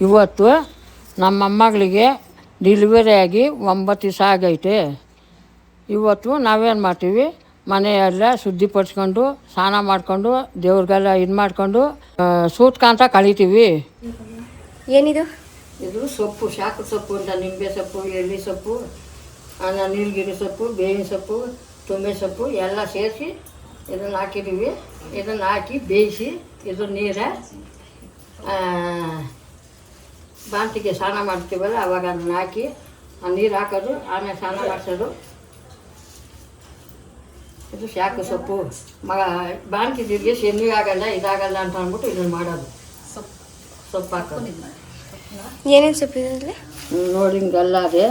ಇವತ್ತು ನಮ್ಮ ಮೊಮ್ಮಗಳಿಗೆ ಡಿಲಿವರಿ ಆಗಿ 9 ದಿವಸ ಆಗೈತೆ. ಇವತ್ತು ನಾವೇನು ಮಾಡ್ತೀವಿ, ಮನೆಯೆಲ್ಲ ಶುದ್ಧಿಪಡಿಸ್ಕೊಂಡು ಸ್ನಾನ ಮಾಡ್ಕೊಂಡು ದೇವ್ರಿಗೆಲ್ಲ ಇದು ಮಾಡ್ಕೊಂಡು ಸೂತ್ಕಾಂತ ಕಳಿತೀವಿ. ಏನಿದು? ಇದು ಸೊಪ್ಪು, ಶಾಖ ಸೊಪ್ಪು ಅಂತ, ನಿಂಬೆ ಸೊಪ್ಪು, ಎಳ್ಳಿ ಸೊಪ್ಪು, ನೀಲಗಿರಿ ಸೊಪ್ಪು, ಬೇವಿನ ಸೊಪ್ಪು, ತುಂಬೆ ಸೊಪ್ಪು ಎಲ್ಲ ಸೇರಿಸಿ ಇದನ್ನು ಹಾಕಿದ್ದೀವಿ. ಇದನ್ನು ಹಾಕಿ ಬೇಯಿಸಿ ಇದು ನೀರ ಬಾಂತಿಗೆ ಸ್ನಾನ ಮಾಡ್ತೀವಲ್ಲ ಅವಾಗ ಅದನ್ನು ಹಾಕಿ ಆ ನೀರು ಹಾಕೋದು, ಆಮೇಲೆ ಸ್ನಾನ ಮಾಡಿಸೋದು. ಇದು ಶಾಖ ಸೊಪ್ಪು. ಬಾಂತಿಗೆ ಶನಿ ಆಗಲ್ಲ ಇದಾಗಲ್ಲ ಅಂತ ಅಂದ್ಬಿಟ್ಟು ಇದನ್ನು ಮಾಡೋದು. ಸೊಪ್ಪು ಹಾಕೋದು. ಏನೇನು ಸೊಪ್ಪು ಇದೆ ನೋಡಿ, ಹಿಂಗೆಲ್ಲ ಅದೇ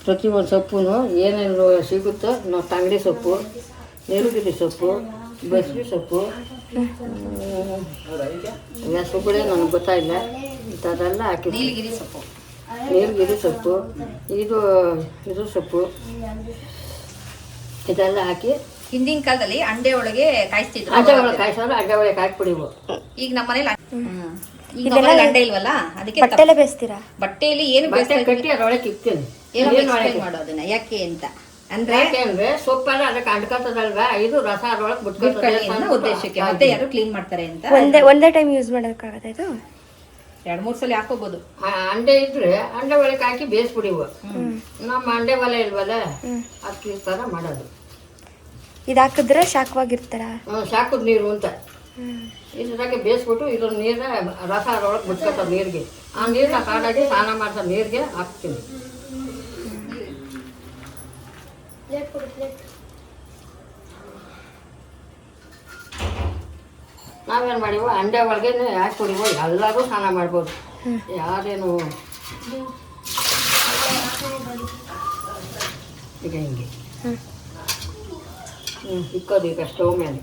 ಪ್ರತಿಯೊಂದು ಸೊಪ್ಪು ಏನೇನು ಸಿಗುತ್ತೋ ನಾವು ತಂಗಡಿ ಸೊಪ್ಪು, ನೀಲಗಿರಿ ಸೊಪ್ಪು, ಬಸ್ರಿ ಸೊಪ್ಪು, ಹೆಸರು ಕೂಡ ನನಗೆ ಗೊತ್ತಾಯಿಲ್ಲ, ಇಂಥದ್ದೆಲ್ಲ ಹಾಕಿ ನೀಲಗಿರಿ ಸೊಪ್ಪು, ಇದು ಸೊಪ್ಪು ಇದೆಲ್ಲ ಹಾಕಿ ಹಿಂದಿನ ಕಾಲದಲ್ಲಿ ಅಂಡೆ ಒಳಗೆ ಕಾಯಿಸ್ತಿದ್ರು. ಅಂಡೆ ಒಳಗೆ ಕಾಯಿಸೋದು, ಅಂಡೆ ಒಳಗೆ ಹಾಕ್ಬಿಡಿವು. ಈಗ ನಮ್ಮ ಮನೇಲಿ ಅಂಡೆ ಇಲ್ವಲ್ಲ, ಅದಕ್ಕೆ ಬಟ್ಟೆಲೆ ಬೇಯಿಸ್ತೀರಾ? ಬಟ್ಟೆಯಲ್ಲಿ ಏನು ಕಟ್ಟಿ ಅದರೊಳಗೆ ಇಕ್ತೀನಿ. ಮಾಡೋದನ್ನ ಯಾಕೆ ಅಂತ ಅಂದ್ರೆ ಸೊಪ್ಪಲ್ಲ ಅದಕ್ಕೆ ಅಂಡ್ಕೊತದಲ್ವಾ, ಇದು ರಸ ಅದರೊಳಗೆ ಬಿಟ್ಕೊಳ್ತದೆ ಉದ್ದೇಶಕ್ಕೆ. ಮತ್ತೆ ಯಾರು ಕ್ಲೀನ್ ಮಾಡ್ತಾರೆ ಅಂತ. ಒಂದೇ ಟೈಮ್ ಯೂಸ್ ಮಾಡೋಕ್ಕಾಗತ್ತೆ ಇದು? 2-3 ಸಲ ಹಾಕೋಬಹುದು. ಅಂಡೆ ಇದ್ರೆ ಅಂಡೆ ಒಳಗೆ ಹಾಕಿ ಬೇಯಿಸ್ಬಿಡಿವು. ನಮ್ಮ ಅಂಡೆ ಒಲೆ ಇಲ್ವಲ್ಲ, ಅದಕ್ಕೆ ಈ ಥರ ಮಾಡೋದು. ಇದು ಹಾಕಿದ್ರೆ ಶಾಖವಾಗಿರ್ತಾರ? ಶಾಖದ ನೀರು ಅಂತ ಇದ್ರಾಗೆ ಬೇಯಿಸ್ಬಿಟ್ಟು ಇದ್ರ ನೀರ ರಸ ಅದರೊಳಗೆ ಬಿಟ್ಕೊಳ್ತದೆ ನೀರಿಗೆ. ಆ ನೀರನ್ನ ಕಾಡಾಗಿ ಸ್ನಾನ ಮಾಡ್ತಾ ನೀರಿಗೆ ಹಾಕ್ತೀನಿ. ನಾವೇನು ಮಾಡಿವು, ಅಂಡೆ ಒಳಗೆ ಹಾಕ್ಬಿಡಿವು. ಎಲ್ಲರೂ ಸ್ನಾನ ಮಾಡ್ಬೋದು, ಯಾರೇನು ಈಗ ಹಿಂಗೆ ಇಕ್ಕೋದು. ಈಗ ಸ್ಟವ್ ಮೇಲೆ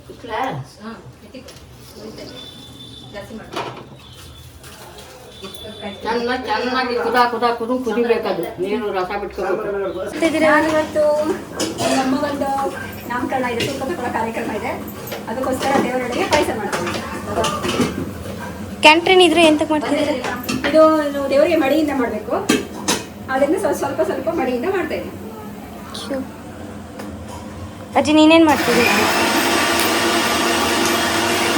ಚೆನ್ನಾಗಿ ಕುದಿಬೇಕದು, ನೀರು ರಸ ಬಿಟ್ಕೋಬೇಕು. ಇವತ್ತು ನಮ್ಮ ಒಂದು ನಾಮಕರಣ ಇದೆ, ಸುತ್ತಮುತ್ತಲ ಕಾರ್ಯಕ್ರಮ ಇದೆ, ಅದಕ್ಕೋಸ್ಕರ ದೇವರೊಳಗೆ ಪಾಯಸ ಮಾಡ್ತೀವಿ. ಕ್ಯಾಂಟ್ರಿನ್ ಇದ್ರೆ ಎಂತಕ್ಕೆ ಮಾಡ್ತಿದ್ದೀರಾ? ಇದು ದೇವರಿಗೆ ಮಡಿಯಿಂದ ಮಾಡಬೇಕು, ಅದರಿಂದ ಸ್ವಲ್ಪ ಸ್ವಲ್ಪ ಮಡಿಯಿಂದ ಮಾಡ್ತಾ ಇದ್ದೀವಿ. ಅಜ್ಜಿ ನೀನೇನು ಮಾಡ್ತಿದ್ದೀರಿ?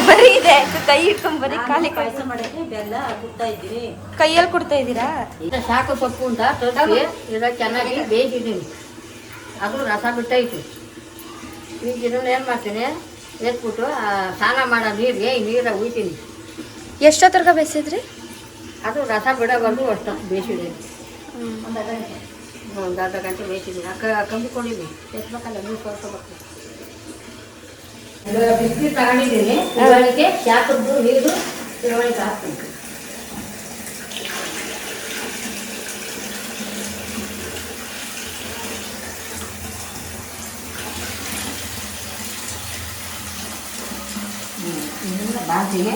ಬರೀ ಇದೆ ಕೈ ಇಟ್ಕೊಂಡ್ ಬರೀ ಖಾಲಿ ಪಾಯಸ ಮಾಡಕ್ಕೆ ಬೆಲ್ಲ ಕುಟ್ತಾ ಇದ್ದೀವಿ. ಕೈಯಲ್ಲಿ ಕೊಡ್ತಾ ಇದ್ದೀರಾ? ಇದು ಸಾಕು ಸೊಪ್ಪು ಅಂತ ತರಿಸಿ ಇದಕ್ಕೆ ಚೆನ್ನಾಗಿ ಬೇಯಿಸಿದ್ದೀನಿ. ಅದು ರಸ ಬಿಟ್ಟೈತಿ. ಈಗ ಇದನ್ನು ಏನು ಮಾಡ್ತೀನಿ, ಎತ್ಬಿಟ್ಟು ಸ್ನಾನ ಮಾಡೋ ನೀರಿಗೆ ಈ ನೀರ ಉಯ್ತೀನಿ. ಎಷ್ಟೊತ್ತರ್ಗ ಬೇಯಿಸಿದ್ರಿ? ಅದು ರಸ ಬಿಡಬಾರ್ದು ಅಷ್ಟು ಬೇಯಿಸಿದ್ದೀನಿ. ಒಂದು ಅರ್ಧ ಗಂಟೆ ಬೇಯಿಸಿದ್ದೀನಿ. ಕಂಬಿಕೊಂಡಿದ್ದೀನಿ, ಎತ್ಬೇಕಲ್ಲ ನೀರು ಕೊಡ್ಕೋಬೇಕು. ಬಿಸಿ ತಗೊಂಡಿದ್ದೀನಿ, ಇದರೊಳಗೆ ಶಾಖದ್ದು ನೀರು ಇದರೊಳಗೆ ಹಾಕ್ತೀನಿ. ಇದನ್ನು ಬಾಜಿಗೆ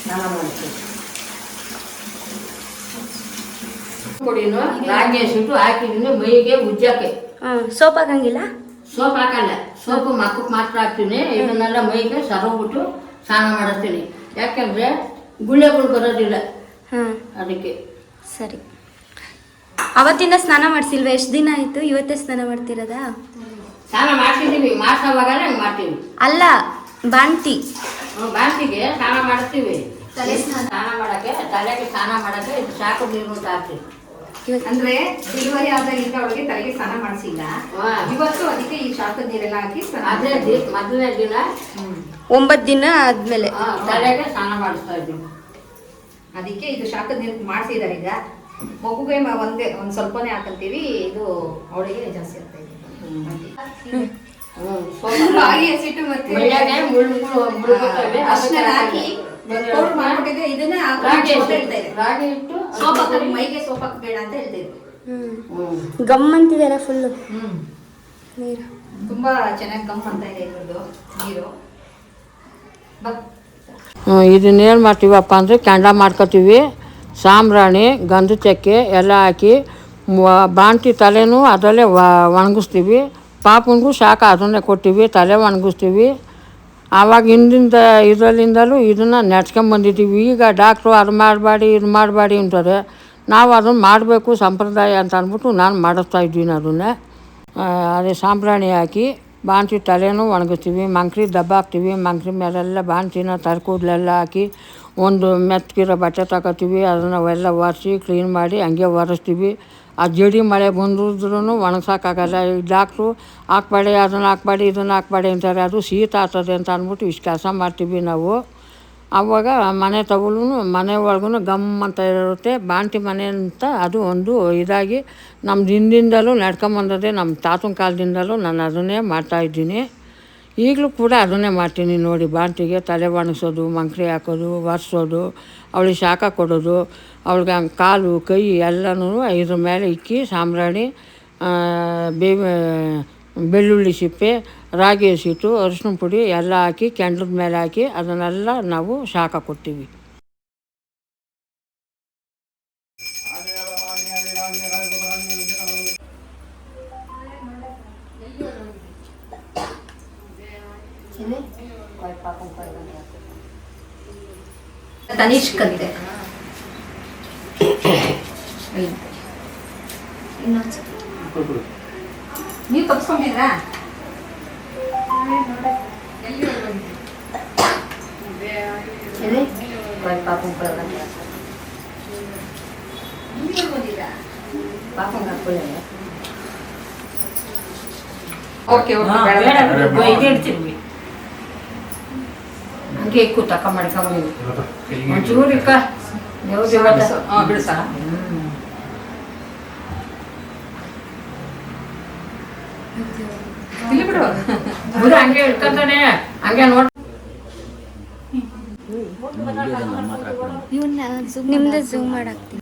ಸ್ನಾನ ಮಾಡ್ತೀನಿ. ಪುಡಿನೂ ರಾಗಿ ಹಸಿಟ್ಟು ಹಾಕಿದ್ದೀನಿ ಮೈಗೆ ಉಜ್ಜಕ್ಕೆ. ಸೋಪ್ ಹಾಕಂಗಿಲ್ಲ? ಸೋಪ್ ಹಾಕಲ್ಲ, ಸೋಪು ಮಕ್ಕಕ್ಕೆ ಮಾತ್ರ ಹಾಕ್ತೀನಿ. ಇದನ್ನೆಲ್ಲ ಮೈಗೆ ಸರೋಗ್ಬಿಟ್ಟು ಸ್ನಾನ ಮಾಡಿಸ್ತೀನಿ. ಯಾಕೆಂದರೆ ಗುಳ್ಳೆಗಳು ಬರೋದಿಲ್ಲ ಅದಕ್ಕೆ. ಸರಿ. ಅವತ್ತಿಂದ ಸ್ನಾನ ಮಾಡಿಸಿಲ್ವ? ಎಷ್ಟು ದಿನ ಆಯಿತು? ಇವತ್ತೇ ಸ್ನಾನ ಮಾಡ್ತಿರೋದಾ? ಸ್ನಾನ ಮಾಡ್ತಿದ್ದೀವಿ, ಮಾಡ್ಸೋವಾಗಲೇ ಹಂಗೆ ಮಾಡ್ತೀವಿ. ಅಲ್ಲ, ಬಾಂತಿ ಬಾಂತಿಗೆ ಸ್ನಾನ ಮಾಡಿಸ್ತೀವಿ. ಸ್ನಾನ ಮಾಡೋಕ್ಕೆ, ತಲೆಗೆ ಸ್ನಾನ ಮಾಡೋಕ್ಕೆ ಇದು ಸಾಕು ನೀರು ಅಂತ ಹಾಕ್ತೀವಿ. ಅಂದ್ರೆ ಡೆಲಿವರಿ ಆದಾಗಿಂದ ಅವಳಿಗೆ ತಲೆಗೆ ಸ್ನಾನ ಮಾಡಿಸಿಲ್ಲ. ಇವತ್ತು ಅದಕ್ಕೆ ಈ ಶಾಖದ ನೀರೆಲ್ಲ ಹಾಕಿ ಅದೇ ಮೊದಲನೇ ದಿನ 9 ದಿನ ಆದ್ಮೇಲೆ ತಲೆಗೆ ಸ್ನಾನ ಮಾಡಿಸ್ತಾ ಇದ್ದೀವಿ. ಅದಕ್ಕೆ ಇದು ಶಾಖದ ನೀರು ಮಾಡಿಸಿದಾರೆ. ಈಗ ಮಗುಗೆ ಒಂದ್ ಸ್ವಲ್ಪನೇ ಹಾಕಂತೀವಿ, ಇದು ಅವಳಿಗೆ ಜಾಸ್ತಿ ಆಗ್ತಾ ಇದೆ. ರಾಗಿ ಹಸಿಟ್ಟು ಮತ್ತೆ ಹಾಕಿ ಮಾಡ್ಬಿಟ್ಟಿದ್ರೆ ಇದನ್ನ ರಾಗಿ ಇಟ್ಟು ಸೋಪ್ ಹಾಕೋದು, ಮೈಗೆ ಸೋಪ್ ಹಾಕಬೇಡ ಅಂತ ಹೇಳ್ತಿದ್ರು. ಗಮ್ ಅಂತಿದಾರ ಫುಲ್ಲು ನೀರು. ತುಂಬಾ ಚೆನ್ನಾಗಿ ಗಮ್ ಅಂತ ಇದೆ ಇದ್ರದ್ದು ನೀರು. ಇದನ್ನೇನು ಮಾಡ್ತೀವಪ್ಪ ಅಂದರೆ ಕೆಂಡ ಮಾಡ್ಕೊತೀವಿ. ಸಾಂಬ್ರಾಣಿ, ಗಂಧದ ಚಕ್ಕೆ ಎಲ್ಲ ಹಾಕಿ ಬಾಂತಿ ತಲೆನೂ ಅದರಲ್ಲೇ ಒಣಗಿಸ್ತೀವಿ. ಪಾಪನಿಗೂ ಶಾಖ ಅದನ್ನೇ ಕೊಡ್ತೀವಿ, ತಲೆ ಒಣಗಿಸ್ತೀವಿ. ಆವಾಗ ಹಿಂದಿಂದ ಇದರಲ್ಲಿಂದಲೂ ಇದನ್ನು ನೆಡ್ಸ್ಕೊಂಬಂದಿದ್ದೀವಿ. ಈಗ ಡಾಕ್ಟ್ರು ಅದು ಮಾಡಬೇಡಿ ಇದು ಮಾಡಬೇಡಿ ಅಂತಾರೆ. ನಾವು ಅದನ್ನು ಮಾಡಬೇಕು ಸಂಪ್ರದಾಯ ಅಂತ ಅಂದ್ಬಿಟ್ಟು ನಾನು ಮಾಡಿಸ್ತಾಯಿದ್ದೀನಿ ಅದನ್ನೇ. ಅದೇ ಸಾಂಬ್ರಾಣಿ ಹಾಕಿ ಬಾಣ್ತಿ ತಲೆನೂ ಒಣಗಿಸ್ತೀವಿ, ಮಂಕ್ರಿ ದಬ್ಬ ಹಾಕ್ತೀವಿ, ಮಂಕ್ರಿ ಮೇಲೆಲ್ಲ ಬಾಣ್ತಿನ ತರಕೂದಲೆಲ್ಲ ಹಾಕಿ ಒಂದು ಮೆತ್ತಗಿರೋ ಬಟ್ಟೆ ತಗೋತೀವಿ, ಅದನ್ನು ಎಲ್ಲ ಒರೆಸಿ ಕ್ಲೀನ್ ಮಾಡಿ ಹಂಗೆ ಒರೆಸ್ತೀವಿ. ಆ ಜಡಿ ಮಳೆ ಬಂದಿದ್ರೂ ಒಣಗ್ಸೋಕ್ಕಾಗಲ್ಲ. ಈ ಡಾಕ್ಟ್ರು ಹಾಕ್ಬೇಡಿ ಅದನ್ನು ಹಾಕ್ಬೇಡಿ ಇದನ್ನು ಹಾಕ್ಬೇಡಿ ಅಂತಾರೆ. ಅದು ಶೀತ ಆಗ್ತದೆ ಅಂತ ಅಂದ್ಬಿಟ್ಟು ಇಷ್ಟು ಕೆಲಸ ಮಾಡ್ತೀವಿ ನಾವು. ಆವಾಗ ಮನೆ ತಗೊಳ್ಳೂ ಮನೆ ಒಳಗೂ ಗಮ್ ಅಂತ ಇರುತ್ತೆ. ಬಾಣ್ತಿ ಮನೆ ಅಂತ ಅದು ಒಂದು ಇದಾಗಿ ನಮ್ದು ಹಿಂದಿಂದಲೂ ನಡ್ಕೊಂಬಂದದೆ, ನಮ್ಮ ತಾತನ ಕಾಲದಿಂದಲೂ ನಾನು ಅದನ್ನೇ ಮಾಡ್ತಾಯಿದ್ದೀನಿ. ಈಗಲೂ ಕೂಡ ಅದನ್ನೇ ಮಾಡ್ತೀನಿ ನೋಡಿ. ಬಾಣ್ತಿಗೆ ತಲೆ ಒಣಗಿಸೋದು, ಮಂಕ್ರಿ ಹಾಕೋದು, ಒರೆಸೋದು, ಅವಳಿಗೆ ಶಾಖ ಕೊಡೋದು, ಅವಳಿಗೆ ಕಾಲು ಕೈ ಎಲ್ಲನೂ ಇದ್ರ ಮೇಲೆ ಇಕ್ಕಿ ಸಾಂಬ್ರಾಣಿ, ಬೆಳ್ಳುಳ್ಳಿ ಸಿಪ್ಪೆ, ರಾಗಿ ಹಸಿಟ್ಟು, ಅರಿಶಿನ ಪುಡಿ ಎಲ್ಲ ಹಾಕಿ ಕೆಂಡದ ಮೇಲೆ ಹಾಕಿ ಅದನ್ನೆಲ್ಲ ನಾವು ಶಾಖ ಕೊಡ್ತೀವಿ. ತನಿಷ್ಕ್ ಅಂತೆ. ನೀವು ತಪ್ಸ್ಕೊಂಡಿದ್ರಾ? ಓಕೆ ಹಂಗೆ ಇಕ್ಕು ತಕ್ಕ ಮಾಡ್ಕೊಂಬ ಒಂಚೂರು ಇಕ್ಕ ಬಿಡಿಸ. ಇಲ್ಲಿ ಬಿಡು ಬಿಡು, ಹಂಗೆ ಇಟ್ಕೊಂತಾನೆ ಹಂಗೆ ನೋಡಿ. ನಿಮ್ದು ಝೂಮ್ ಮಾಡಾಕ್ತೀನಿ.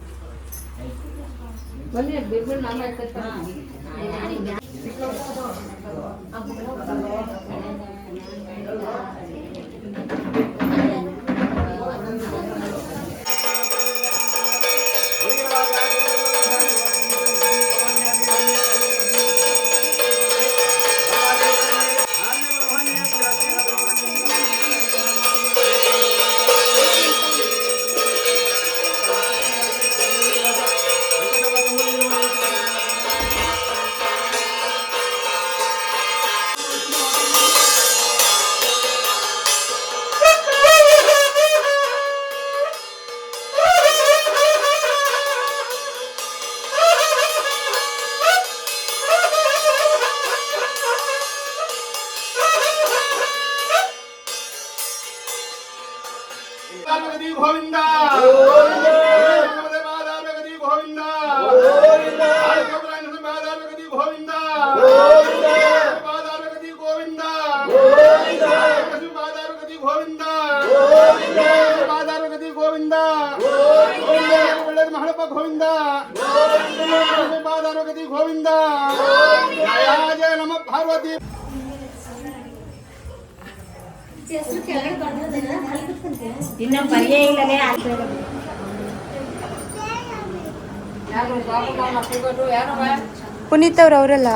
ಗೋವಿಂದ ಗೋವಿಂದ ಗೋವಿಂದ ಗೋವಿಂದ ಗೋವಿಂದ ಒಳ್ಳೇದು ಮಹಳಪ್ಪ ಗೋವಿಂದ ಪಾದಾರಗತಿ ಗೋವಿಂದ ಜಯ ನಮ ಪಾರ್ವತಿ. ಇನ್ನ ಬರೆಯೇ ಇಲ್ಲವೇ ಪುನೀತ್ ಅವ್ರು ಅವರಲ್ಲ.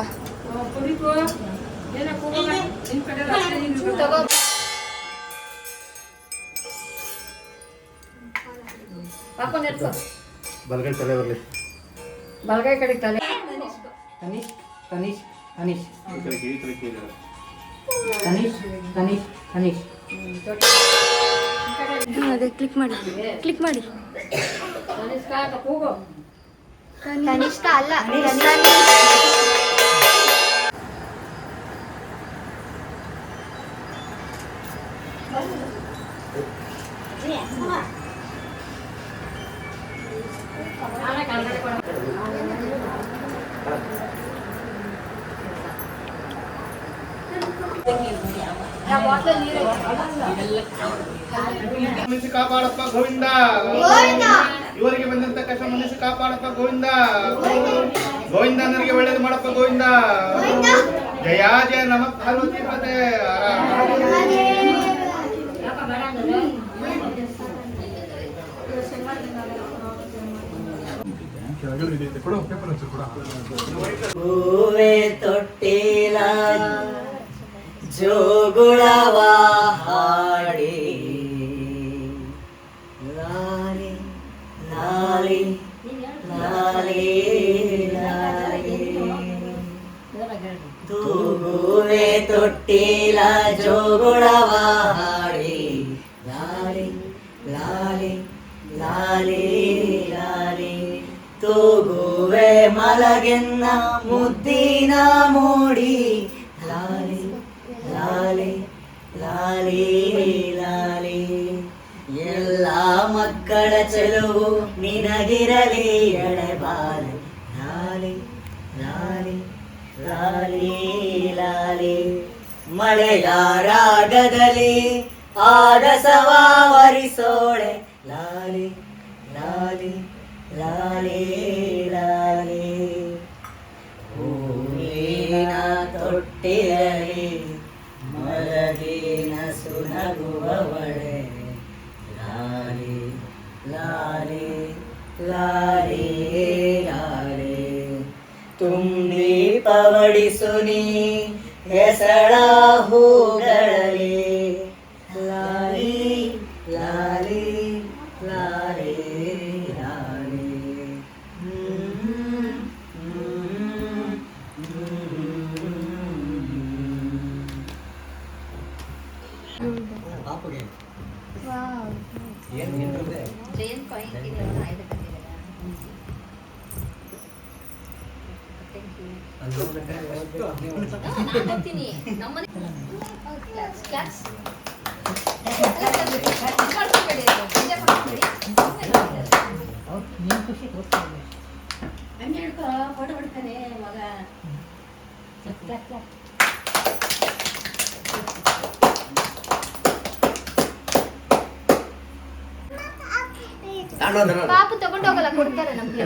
ಬಲಗೈ ತಲೆ ಬರಲಿ, ಬಲಗೈ ಕಡೆ ತಲೆ. ತನಿಷ್ ತನಿಷ್ ತನಿಷ್ ತನಿಷ್ ತನಿಷ್. ಅದೇ ಕ್ಲಿಕ್ ಮಾಡಿ, ಕ್ಲಿಕ್ ಮಾಡಿ. ತನಿಷ್ಕ ಅಲ್ಲ, ಮನುಷ್ಯ ಕಾಪಾಡಪ್ಪ ಗೋವಿಂದ. ಇವರಿಗೆ ಬಂದಂತ ಕಷ್ಟ ಮನುಷ್ಯ ಕಾಪಾಡಪ್ಪ ಗೋವಿಂದ. ಗೋವಿಂದ ನನಗೆ ಒಳ್ಳೇದು ಮಾಡಪ್ಪ ಗೋವಿಂದ. ಜಯ ಜಯ ನಮ ಪಾರ್ವತಿ ಪತೆ. ಹೂವೆ ತೊಟ್ಟಿಲ ಜೋಗುಳವ ಹಾಡಿ ಲಾಲಿ ಲಾಲಿ ಲಾಲಿ ಲಾಲಿ ತೂಗುವೆ ತೊಟ್ಟಿಲ ಜೋಗುಳವ ಹಾಡಿ ಲಾಲಿ ಲಾಲಿ ಲಾಲಿ ಲಾಲಿ ತೂಗುವೆ ಮಲಗೆನ್ನ ಮುದ್ದಿನ ಮೂಡಿ ಲಾಲಿ ಲಾಲಿ ಲಾಲಿ ಲಾಲಿ ಎಲ್ಲ ಮಕ್ಕಳ ಚೆಲುವು ನಿನಗಿರಲಿ ಎಳೆಬಾಲಿ ಲಾಲಿ ಲಾಲಿ ಲಾಲಿ ಲಾಲಿ ಮಳೆಯ ರಾಗದಲ್ಲಿ ಆಗಸವ ವರಿಸೋಳೆ ಲಾಲಿ ಲಾಲಿ ಲಾಲಿ ಲಾಲಿ ಹೂವಿನ ತೊಟ್ಟಿಯಲ್ಲಿ ಮಲಗಿನ ಸುನಗುವವಳೆ ಲಾಲಿ ಲಾಲಿ ಲಾಲಿ ಲಾಲಿ ತುಂಬಿ ಪವಡಿಸು ನೀ ಹೆಸಳ ಹೂಗಳಲ್ಲಿ ಲಾಲಿ ಲಾಲಿ ಲಾಲಿ ಲಾಲಿ ಪಾಪುಗೆ ಜಯಂತ್ ಪಾಯಿಂಟ್ ಆಯ್ತು ನಾನು ಹೋಗ್ತೀನಿ ನಮ್ಮನೆ ಕ್ಲಾಸ್ ಫೋಟೋ ಹೊಡ್ತಾನೆ ಮಗ ಪಾಪು ತಗೊಂಡೋಗಲ್ಲ ಕೊಡ್ತಾರೆ ನಮ್ಗೆ